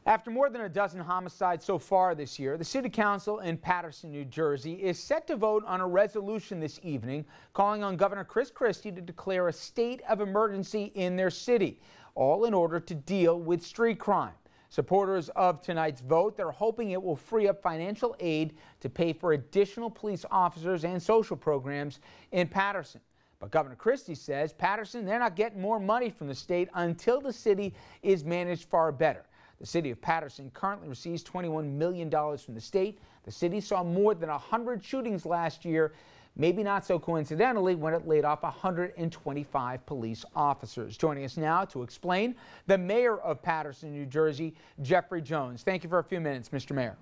After more than a dozen homicides so far this year, the City Council in Paterson, New Jersey is set to vote on a resolution this evening calling on Governor Chris Christie to declare a state of emergency in their city, all in order to deal with street crime. Supporters of tonight's vote, they're hoping it will free up financial aid to pay for additional police officers and social programs in Paterson. But Governor Christie says Paterson, they're not getting more money from the state until the city is managed far better. The city of Paterson currently receives $21 million from the state. The city saw more than 100 shootings last year, maybe not so coincidentally, when it laid off 125 police officers. Joining us now to explain, the mayor of Paterson, New Jersey, Jeffrey Jones. Thank you for a few minutes, Mr. Mayor.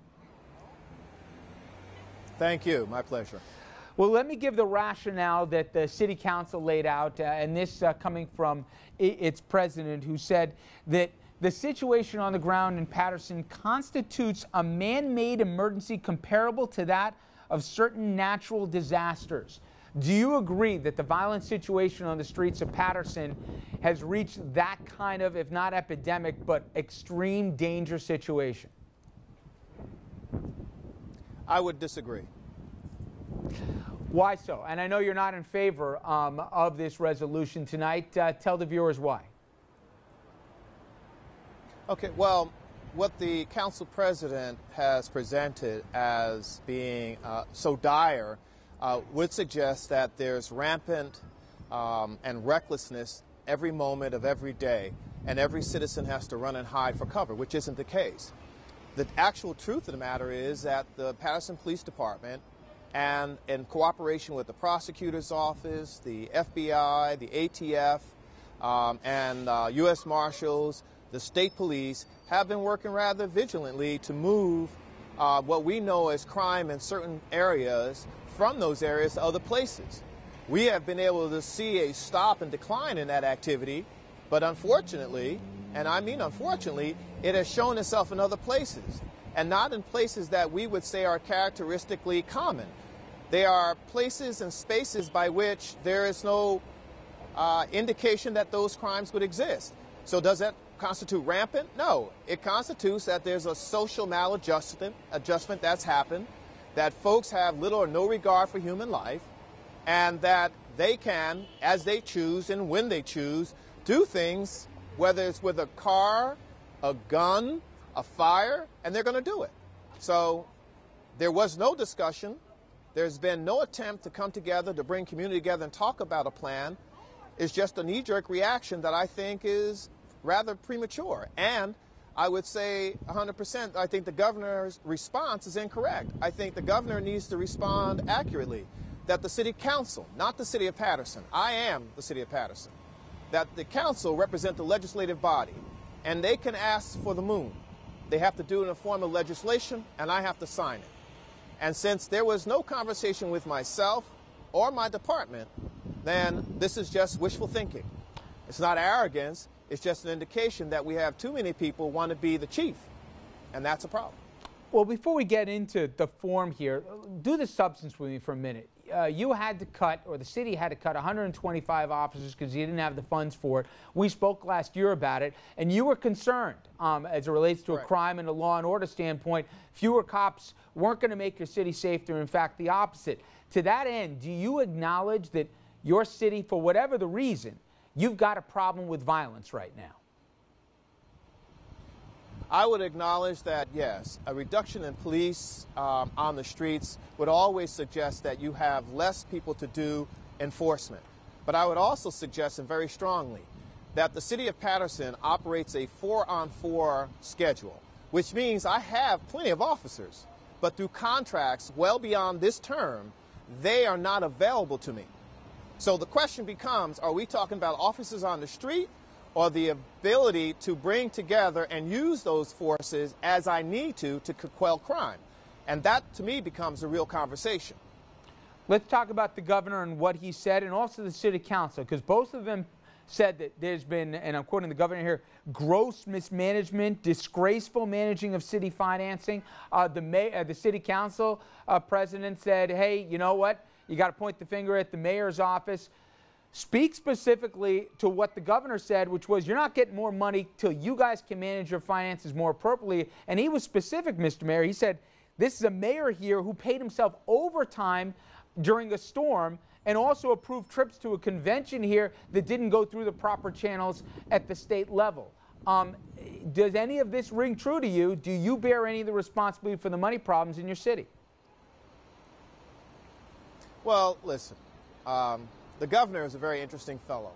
Thank you. My pleasure. Well, let me give the rationale that the City Council laid out, and this coming from its president, who said that the situation on the ground in Paterson constitutes a man-made emergency comparable to that of certain natural disasters. Do you agree that the violent situation on the streets of Paterson has reached that kind of, if not epidemic, but extreme danger situation? I would disagree. Why so? And I know you're not in favor of this resolution tonight. Tell the viewers why. Okay, well, what the council president has presented as being so dire would suggest that there's rampant and recklessness every moment of every day, and every citizen has to run and hide for cover, which isn't the case. The actual truth of the matter is that the Paterson Police Department, and in cooperation with the prosecutor's office, the FBI, the ATF, and U.S. Marshals, the state police, have been working rather vigilantly to move what we know as crime in certain areas from those areas to other places. We have been able to see a stop and decline in that activity, but unfortunately, and I mean unfortunately, it has shown itself in other places, and not in places that we would say are characteristically common. They are places and spaces by which there is no indication that those crimes would exist. So does that constitute rampant? No. It constitutes that there's a social maladjustment that's happened, that folks have little or no regard for human life, and that they can, as they choose and when they choose, do things, whether it's with a car, a gun, a fire, and they're going to do it. So there was no discussion. There's been no attempt to come together, to bring community together and talk about a plan. It's just a knee-jerk reaction that I think is rather premature. And I would say 100%, I think the governor's response is incorrect. I think the governor needs to respond accurately, that the city council, not the city of Paterson, I am the city of Paterson, that the council represent the legislative body, and they can ask for the moon. They have to do it in a form of legislation, and I have to sign it. And since there was no conversation with myself or my department, then this is just wishful thinking. It's not arrogance. It's just an indication that we have too many people want to be the chief, and that's a problem. Well, before we get into the form here, do the substance with me for a minute. You had to cut, or the city had to cut 125 officers because you didn't have the funds for it. We spoke last year about it, and you were concerned as it relates to a crime and a law and order standpoint. Fewer cops weren't going to make your city safer. In fact, the opposite. To that end, do you acknowledge that your city, for whatever the reason, you've got a problem with violence right now? I would acknowledge that, yes, a reduction in police on the streets would always suggest that you have less people to do enforcement. But I would also suggest, and very strongly, that the city of Paterson operates a 4-on-4 schedule, which means I have plenty of officers, but through contracts well beyond this term, they are not available to me. So the question becomes, are we talking about officers on the street, or the ability to bring together and use those forces as I need to quell crime? And that, to me, becomes a real conversation. Let's talk about the governor and what he said, and also the city council, because both of them said that there's been, and I'm quoting the governor here, gross mismanagement, disgraceful managing of city financing. The city council president said, hey, you know what? You got to point the finger at the mayor's office. Speak specifically to what the governor said, which was you're not getting more money till you guys can manage your finances more appropriately. And he was specific, Mr. Mayor. He said this is a mayor here who paid himself overtime during a storm and also approved trips to a convention here that didn't go through the proper channels at the state level. Does any of this ring true to you? Do you bear any of the responsibility for the money problems in your city? Well, listen, the governor is a very interesting fellow.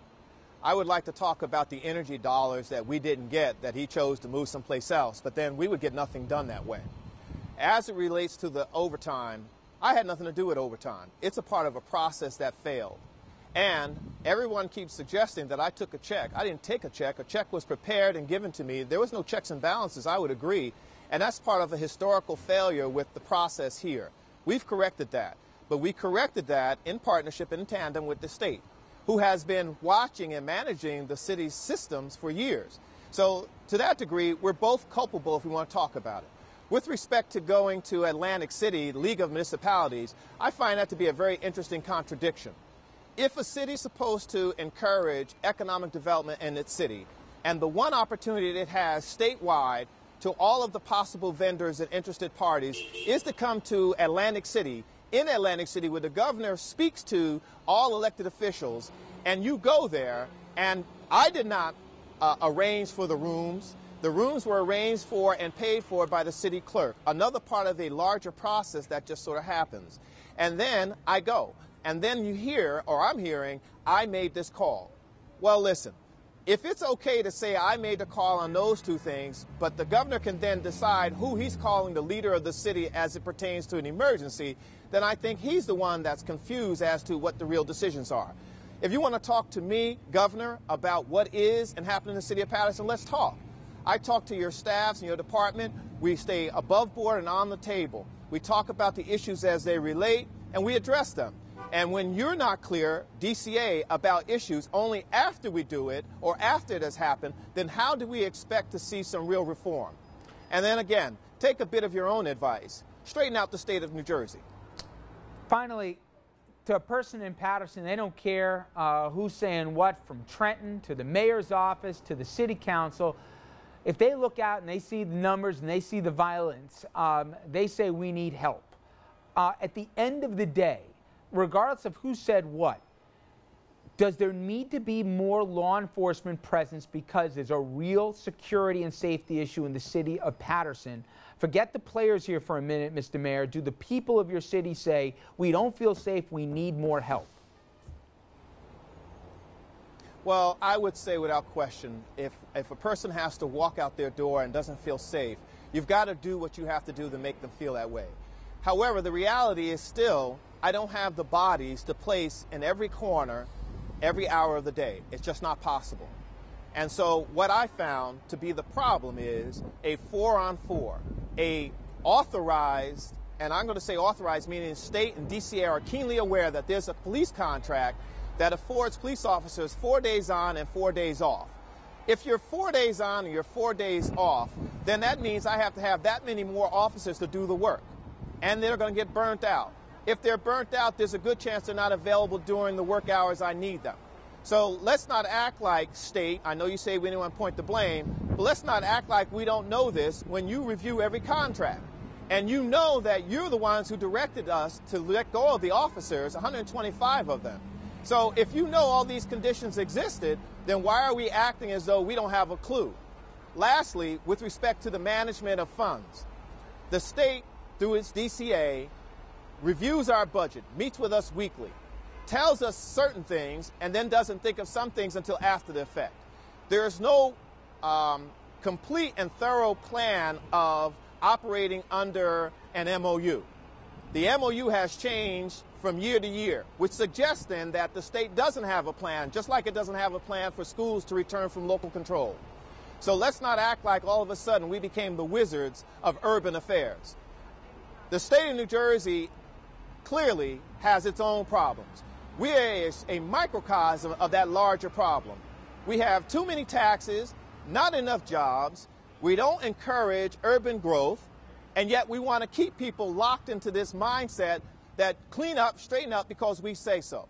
I would like to talk about the energy dollars that we didn't get, that he chose to move someplace else, but then we would get nothing done that way. As it relates to the overtime, I had nothing to do with overtime. It's a part of a process that failed. And everyone keeps suggesting that I took a check. I didn't take a check. A check was prepared and given to me. There was no checks and balances, I would agree. And that's part of a historical failure with the process here. We've corrected that. But we corrected that in partnership, in tandem with the state, who has been watching and managing the city's systems for years. So to that degree, we're both culpable if we want to talk about it. With respect to going to Atlantic City, League of Municipalities, I find that to be a very interesting contradiction. If a city is supposed to encourage economic development in its city, and the one opportunity it has statewide to all of the possible vendors and interested parties is to come to Atlantic City, in Atlantic City, where the governor speaks to all elected officials, and you go there, and I did not arrange for the rooms. The rooms were arranged for and paid for by the city clerk, another part of a larger process that just sort of happens. And then I go. And then you hear, or I'm hearing, I made this call. Well, listen, if it's okay to say I made the call on those two things, but the governor can then decide who he's calling the leader of the city as it pertains to an emergency, then I think he's the one that's confused as to what the real decisions are. If you want to talk to me, Governor, about what is and happened in the city of Paterson, let's talk. I talk to your staffs and your department. We stay above board and on the table. We talk about the issues as they relate, and we address them. And when you're not clear, DCA, about issues only after we do it or after it has happened, then how do we expect to see some real reform? And then again, take a bit of your own advice. Straighten out the state of New Jersey. Finally, to a person in Paterson, they don't care who's saying what, from Trenton to the mayor's office to the city council. If they look out and they see the numbers and they see the violence, they say we need help. At the end of the day, regardless of who said what, does there need to be more law enforcement presence because there's a real security and safety issue in the city of Paterson? Forget the players here for a minute, Mr. Mayor. Do the people of your city say, we don't feel safe, we need more help? Well, I would say without question, if a person has to walk out their door and doesn't feel safe, you've got to do what you have to do to make them feel that way. However, the reality is still, I don't have the bodies to place in every corner, every hour of the day. It's just not possible. And so what I found to be the problem is a 4-on-4, a authorized, and I'm going to say authorized meaning state and DCA are keenly aware that there's a police contract that affords police officers 4 days on and 4 days off. If you're 4 days on and you're 4 days off, then that means I have to have that many more officers to do the work. And they're going to get burnt out. If they're burnt out, there's a good chance they're not available during the work hours I need them. So let's not act like state, I know you say we don't want to point the blame, but let's not act like we don't know this when you review every contract. And you know that you're the ones who directed us to let go of the officers, 125 of them. So if you know all these conditions existed, then why are we acting as though we don't have a clue? Lastly, with respect to the management of funds, the state, through its DCA, reviews our budget, meets with us weekly, tells us certain things, and then doesn't think of some things until after the effect. There is no complete and thorough plan of operating under an MOU. The MOU has changed from year to year, which suggests then that the state doesn't have a plan, just like it doesn't have a plan for schools to return from local control. So let's not act like all of a sudden we became the wizards of urban affairs. The state of New Jersey clearly has its own problems. We are a microcosm of that larger problem. We have too many taxes, not enough jobs, we don't encourage urban growth, and yet we want to keep people locked into this mindset that clean up, straighten up because we say so.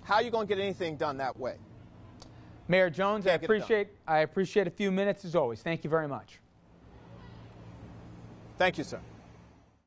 How are you going to get anything done that way? Mayor Jones, I appreciate a few minutes as always. Thank you very much. Thank you, sir.